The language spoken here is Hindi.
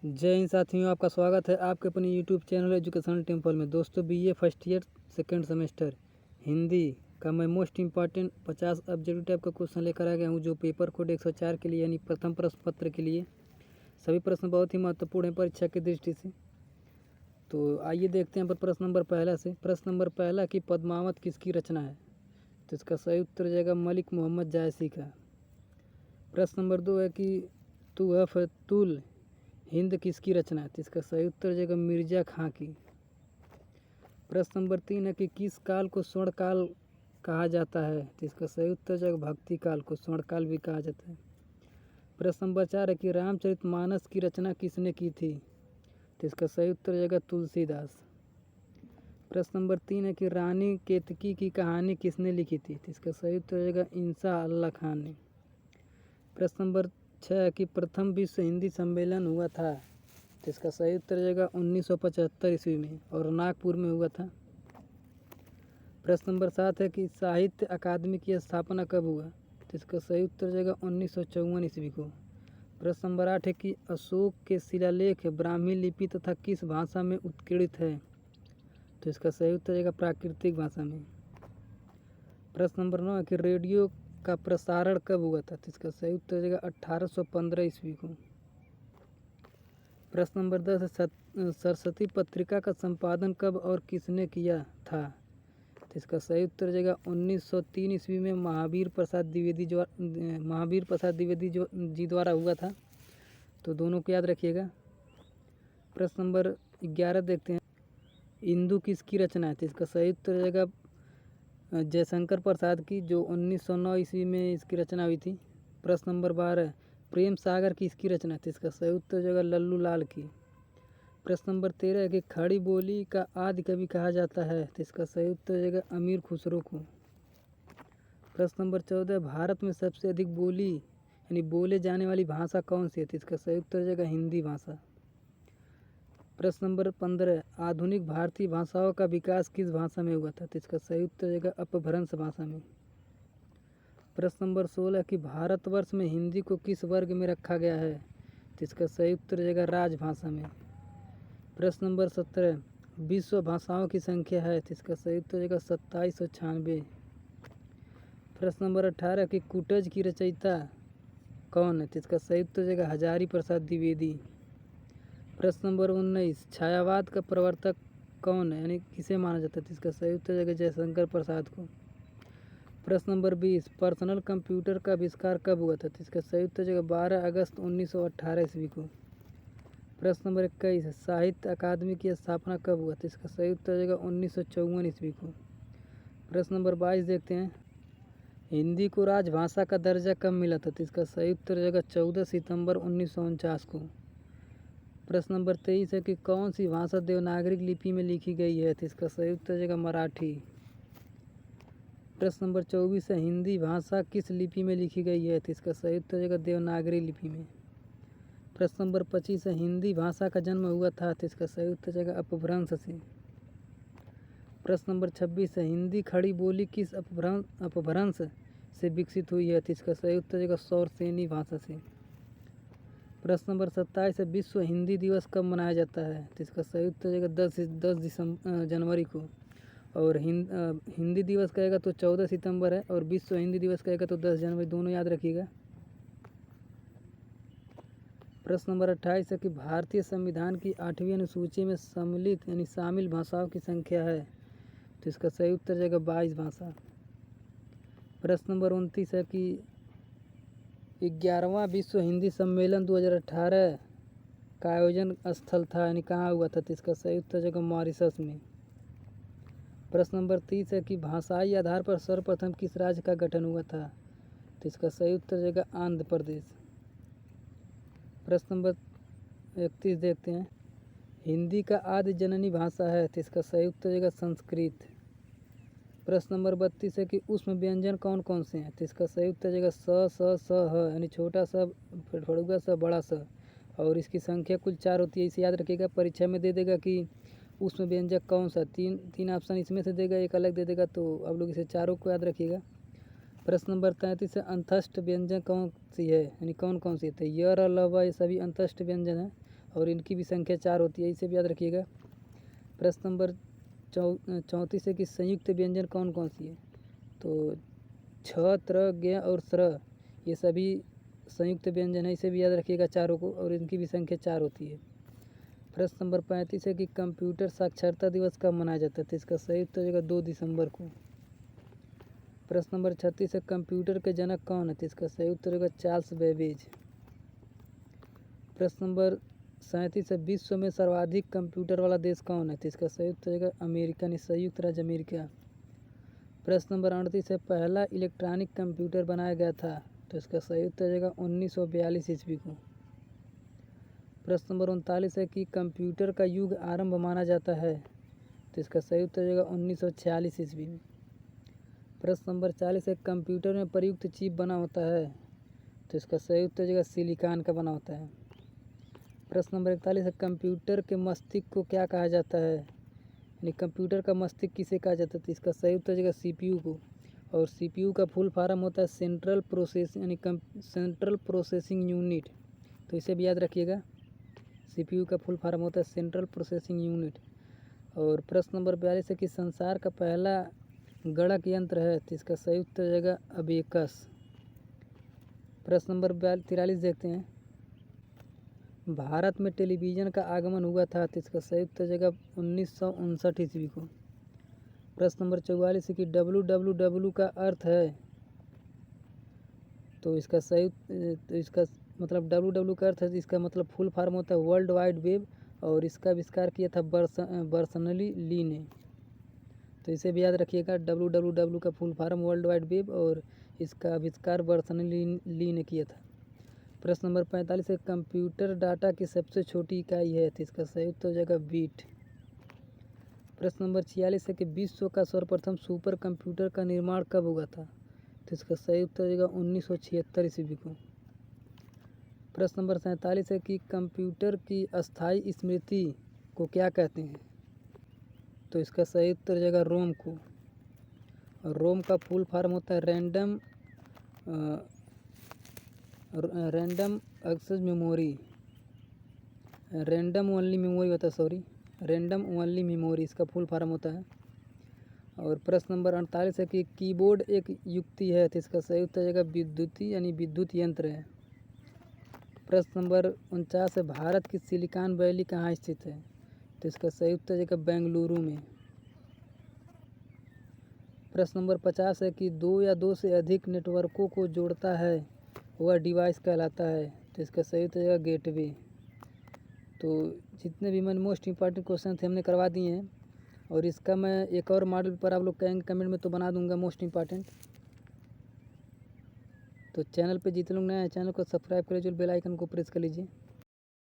जय हिंद साथियों, आपका स्वागत है आपके अपने यूट्यूब चैनल एजुकेशनल टेम्पल में। दोस्तों, BA first year second semester Hindi का मैं मोस्ट इम्पॉर्टेंट 50 ऑब्जेक्टिव टाइप का क्वेश्चन लेकर आ गया हूँ, जो पेपर कोड 104 के लिए यानी प्रथम प्रश्न पत्र के लिए। सभी प्रश्न बहुत ही महत्वपूर्ण है परीक्षा की दृष्टि से। तो आइए देखते हैं पर प्रश्न नंबर पहला से। प्रश्न नंबर पहला कि पद्मावत किसकी रचना है? तो इसका सही उत्तर जाएगा मलिक मोहम्मद जायसी का। प्रश्न नंबर 2 है कि तुहफतुल हिंद किसकी रचना है? तो इसका सही उत्तर जाएगा मिर्जा खां की। प्रश्न नंबर 3 है कि किस काल को स्वर्ण काल कहा जाता है? तो इसका सही उत्तर जाएगा भक्ति काल को स्वर्ण काल भी कहा जाता है। प्रश्न नंबर 4 है कि रामचरितमानस की रचना किसने की थी? तो इसका सही उत्तर जाएगा तुलसीदास। प्रश्न नंबर 3 है कि रानी केतकी की कहानी किसने लिखी थी? तो इसका सही उत्तर जाएगा इंसा अल्लाह खान ने। प्रश्न नंबर 6 है कि प्रथम विश्व हिंदी सम्मेलन हुआ था? तो इसका सही उत्तर जाएगा 1975 ईस्वी में और नागपुर में हुआ था। प्रश्न नंबर 7 है कि साहित्य अकादमी की स्थापना कब हुआ? तो इसका सही उत्तर जाएगा 1954 ईस्वी को। प्रश्न नंबर 8 है कि अशोक के शिलालेख ब्राह्मी लिपि तथा किस भाषा में उत्कीर्णित है? तो इसका सही उत्तर जाएगा प्राकृतिक भाषा में। प्रश्न नंबर 9 है कि रेडियो का प्रसारण कब हुआ था? तो इसका सही उत्तर जाएगा 1815 ईस्वी को। प्रश्न नंबर 10 है सरस्वती पत्रिका का संपादन कब और किसने किया था? तो इसका सही उत्तर जाएगा 1903 ईस्वी में महावीर प्रसाद द्विवेदी जी द्वारा हुआ था। तो दोनों को याद रखिएगा। प्रश्न नंबर 11 देखते हैं, इंदु किसकी रचना है? तो इसका सही उत्तर जाएगा जयशंकर प्रसाद की, जो 1909 ईस्वी में इसकी रचना हुई थी। प्रश्न नंबर 12 प्रेम सागर की इसकी रचना? तो इसका सही उत्तर जाएगा लल्लू लाल की। प्रश्न नंबर 13 है कि खड़ी बोली का आदि कवि कहा जाता है? तो इसका सही उत्तर जाएगा अमीर खुसरो को। प्रश्न नंबर 14 भारत में सबसे अधिक बोली यानी बोले जाने वाली भाषा कौन सी है? तो इसका सही उत्तर जाएगा हिंदी भाषा। प्रश्न नंबर 15 आधुनिक भारतीय भाषाओं का विकास किस भाषा में हुआ था? तो इसका सही उत्तर जाएगा अपभ्रंश भाषा में। प्रश्न नंबर 16 कि भारतवर्ष में हिंदी को किस वर्ग में रखा गया है? तो इसका सही उत्तर जाएगा राजभाषा में। प्रश्न नंबर 17 विश्व भाषाओं की संख्या है? तो इसका सही उत्तर जाएगा 2796। प्रश्न नंबर 18 कि कुटज की रचयिता कौन है? तो इसका सही उत्तर जाएगा हजारी प्रसाद द्विवेदी। प्रश्न नंबर 19 छायावाद का प्रवर्तक कौन है यानी किसे माना जाता है? तो इसका सही उत्तर जाएगा जयशंकर प्रसाद को। प्रश्न नंबर 20 पर्सनल कंप्यूटर का आविष्कार कब हुआ था? तो इसका सही उत्तर जाएगा 12 अगस्त 1918 ईस्वी को। प्रश्न नंबर 21 साहित्य अकादमी की स्थापना कब हुआ? तो इसका सही उत्तर जाएगा 1954 ईस्वी को। प्रश्न नंबर 22 देखते हैं, हिंदी को राजभाषा का दर्जा कब मिला था? तो इसका सही उत्तर जाएगा 14 सितंबर 1949 को। प्रश्न नंबर 23 है कि कौन सी भाषा देवनागरी लिपि में लिखी गई है? तो इसका सही उत्तर जाएगा मराठी। प्रश्न नंबर 24 है हिंदी भाषा किस लिपि में लिखी गई है? तो इसका सही उत्तर जाएगा देवनागरी लिपि में। प्रश्न नंबर 25 है हिंदी भाषा का जन्म हुआ था? तो इसका सही उत्तर जाएगा अपभ्रंश से। प्रश्न नंबर 26 है हिंदी खड़ी बोली किस अपभ्रंश से विकसित हुई है? तो इसका सही उत्तर जाएगा सौरसेनी भाषा से। प्रश्न नंबर 27 है विश्व हिंदी दिवस कब मनाया जाता है? तो इसका सही उत्तर जाएगा 10 जनवरी को। और हिंदी दिवस कहेगा तो 14 सितंबर है और विश्व हिंदी दिवस कहेगा तो 10 जनवरी, दोनों याद रखिएगा। प्रश्न नंबर 28 है कि भारतीय संविधान की 8वीं अनुसूची में सम्मिलित यानी शामिल भाषाओं की संख्या है? तो इसका सही उत्तर जाएगा 22 भाषा। प्रश्न नंबर 29 है कि 11वां विश्व हिंदी सम्मेलन 2018 का आयोजन स्थल था यानी कहाँ हुआ था? तो इसका सही उत्तर जाएगा मॉरिशस में। प्रश्न नंबर 30 है कि भाषाई आधार पर सर्वप्रथम किस राज्य का गठन हुआ था? तो इसका सही उत्तर जाएगा आंध्र प्रदेश। प्रश्न नंबर 31 देखते हैं, हिंदी का आदि जननी भाषा है? तो इसका सही उत्तर जाएगा संस्कृत। प्रश्न नंबर 32 है कि उसमें व्यंजन कौन कौन से हैं? तो इसका सही उत्तर जाएगा स ह यानी छोटा सा, फड़ुआ सा, बड़ा सा, और इसकी संख्या कुल 4 होती है। इसे याद रखिएगा, परीक्षा में दे देगा कि उसमें व्यंजक कौन सा, तीन ऑप्शन इसमें से देगा, एक अलग दे देगा, तो आप लोग इसे चारों को याद रखिएगा। प्रश्न नंबर 33 है अंतस्थ व्यंजन कौन सी है यानी कौन कौन सी है? तो य, र, ल, व ये सभी अंतस्थ व्यंजन है और इनकी भी संख्या 4 होती है, इसे भी याद रखिएगा। प्रश्न नंबर 34 है कि संयुक्त व्यंजन कौन कौन सी है। तो छ, त्र, ज्ञ और स्र ये सभी संयुक्त व्यंजन है, इसे भी याद रखिएगा चारों को, और इनकी भी संख्या 4 होती है। प्रश्न नंबर 35 है कि कंप्यूटर साक्षरता दिवस कब मनाया जाता है। तो इसका सही उत्तर हो जाएगा 2 दिसंबर को। प्रश्न नंबर 36 है कंप्यूटर के जनक कौन है। तो इसका सही उत्तर होगा चार्ल्स बेबेज। प्रश्न नंबर 37 है विश्व में सर्वाधिक कंप्यूटर वाला देश कौन है। तो इसका सही उत्तर होगा अमेरिका, संयुक्त राज्य अमेरिका। प्रश्न नंबर 38 है पहला इलेक्ट्रॉनिक कंप्यूटर बनाया गया था। तो इसका सही उत्तर हो जाएगा 1942 ईस्वी को। प्रश्न नंबर 39 है कि कंप्यूटर का युग आरंभ माना जाता है। तो इसका सही उत्तर हो जाएगा 1946 ईस्वी में। प्रश्न नंबर 40 है कंप्यूटर में प्रयुक्त चिप बना होता है। तो इसका सही उत्तर हो जाएगा सिलिकॉन का बना होता है। प्रश्न नंबर 41 है कंप्यूटर के मस्तिष्क को क्या कहा जाता है, यानी कंप्यूटर का मस्तिष्क किसे कहा जाता है। तो इसका सही उत्तर हो जाएगा सीपीयू को, और सीपीयू का फुल फॉर्म होता है सेंट्रल प्रोसेसिंग यूनिट। तो इसे भी याद रखिएगा, सीपीयू का फुल फॉर्म होता है सेंट्रल प्रोसेसिंग यूनिट। और प्रश्न नंबर 42 है कि संसार का पहला गणक यंत्र है। तो इसका सही उत्तर हो जाएगा अबेकस। प्रश्न नंबर 43 देखते हैं, भारत में टेलीविज़न का आगमन हुआ था। तो इसका सही उत्तर हो जाएगा 1959 ईस्वी को। प्रश्न नंबर 44 है कि www का अर्थ है। तो इसका मतलब www का अर्थ है, इसका मतलब फुल फॉर्म होता है वर्ल्ड वाइड वेब, और इसका आविष्कार किया था बर्नर्ली ली ने। तो इसे भी याद रखिएगा, www का full form world wide web, और इसका आविष्कार बर्नर्ली ली ने किया था। प्रश्न नंबर 45 है कंप्यूटर डाटा की सबसे छोटी इकाई है। तो इसका सही उत्तर हो जाएगा बीट। प्रश्न नंबर 46 है कि विश्व का सर्वप्रथम सुपर कंप्यूटर का निर्माण कब हुआ था। तो इसका सही उत्तर हो जाएगा 1976 ईस्वी को। प्रश्न नंबर 47 है कि कंप्यूटर की अस्थायी स्मृति को क्या कहते हैं। तो इसका सही उत्तर हो जाएगा रोम को, और रोम का फुल फॉर्म होता है random access memory, random only memory होता है, रैंडम ओनली मेमोरी इसका फुल फॉर्म होता है। और प्रश्न नंबर 48 है कि कीबोर्ड एक युक्ति है। तो इसका सही उत्तर हो जाएगा विद्युती, यानी विद्युत यंत्र है। प्रश्न नंबर 49 है भारत की सिलिकॉन वैली कहाँ स्थित है। तो इसका सही उत्तर हो जाएगा बेंगलुरु में। प्रश्न नंबर 50 है कि 2 या 2 से अधिक नेटवर्कों को जोड़ता है वह डिवाइस कहलाता है। तो इसका सही उत्तर हो जाएगा गेटवे। तो जितने भी मैंने मोस्ट इंपॉर्टेंट क्वेश्चन थे हमने करवा दिए हैं, और इसका मैं एक और मॉडल पर आप लोग कहेंगे कमेंट में तो बना दूंगा मोस्ट इंपॉर्टेंट। तो चैनल पे जितने लोग नए हैं चैनल को सब्सक्राइब करें, जो बेल आइकन को प्रेस कर लीजिए।